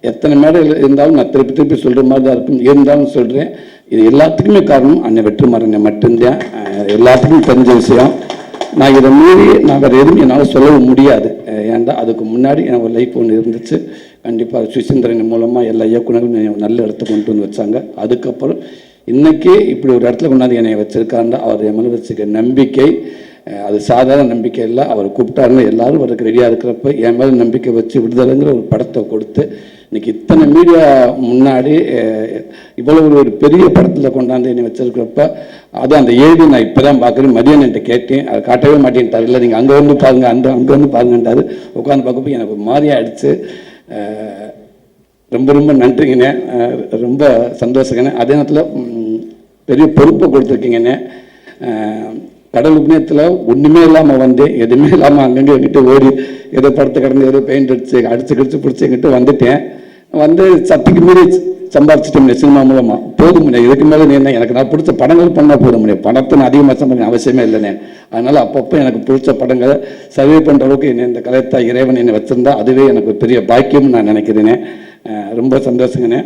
எத்தனை மேடையில் இருந்தாலும் நான் திருப்பி திருப்பி சொல்கிற மாதிரி தான் இருக்கும். இருந்தாலும் சொல்கிறேன், இது எல்லாத்துக்குமே காரணம் அண்ணன் வெற்றிமாறன் மட்டும்தான். எல்லாத்துக்கும் தெரிஞ்ச விஷயம். நான் இதை மீறி நான் வேறு எதுவும் என்னால் சொல்லவும் முடியாது. ஏன்டா அதுக்கு முன்னாடி எனக்கு ஒரு லைஃப் ஒன்று இருந்துச்சு. கண்டிப்பாக சுசீந்திரன் மூலமாக எல்லா இயக்குநர்களும் நல்ல இடத்துக்கு கொண்டு வந்து வச்சாங்க. அதுக்கப்புறம் இன்றைக்கி இப்படி ஒரு இடத்துல கொண்டாந்து என்னை வச்சுருக்காண்டா அவர் என் மேலே வச்சுக்க நம்பிக்கை அது சாதாரண நம்பிக்கை இல்லை. அவர் கூப்பிட்டாருன்னு எல்லாரும் அவருக்கு ரெடியாக இருக்கிறப்ப என் மேலே நம்பிக்கை வச்சு விடுதலைங்கிற ஒரு படத்தை கொடுத்து இன்றைக்கி இத்தனை மீடியா முன்னாடி இவ்வளவு ஒரு பெரிய படத்தில் கொண்டாந்து என்னை வச்சிருக்கிறப்ப அது அந்த ஏடி நான் இப்போ தான் பார்க்குறேன். மதியம் என்கிட்ட கேட்டேன், அதை காட்டவே மாட்டேன்ட்டார். இல்லை நீங்கள் அங்கே வந்து பாருங்க, அங்கே வந்து பாருங்கன்றாரு. உட்காந்து பார்க்கப்போ எனக்கு மாதிரியாக ஆயிடுச்சு. ரொம்ப ரொம்ப நன்றிங்கண்ணே, ரொம்ப சந்தோஷங்கண்ணே. அதே நேரத்தில் பெரிய பொறுப்பை கொடுத்துருக்கீங்கண்ணே. கடல் உபநயத்தில் ஒன்றுமே இல்லாமல் வந்து எதுவுமே இல்லாமல் அங்கங்கே எங்கிட்ட ஓடி ஏதோ படத்தை கடந்து ஏதோ பெயிண்ட் அடிச்சு கடிச்சு பிடிச்சி எங்கிட்ட வந்துட்டேன். வந்து சத்துக்கு மீறி சம்பாதிச்சிட்டோம் சினிமா மூலமாக. போதும் முடியாது, இதுக்கு மேலே நீ என்ன, எனக்கு நான் பிடிச்ச படங்கள் பண்ணால் போதும் முடியாது. படத்தை நான் அதிகமாக சம்பாதிக்க அவசியமே இல்லைண்ணே. அதனால் அப்பப்போ எனக்கு பிடிச்ச படங்களை சர்வே பண்ணுற அளவுக்கு என்னை இந்த கலைத்தா இறைவன் என்னை வச்சுருந்தா அதுவே எனக்கு பெரிய பாக்கியம்னு நான் நினைக்கிறேனே. ரொம்ப சந்தோஷங்கண்ணே.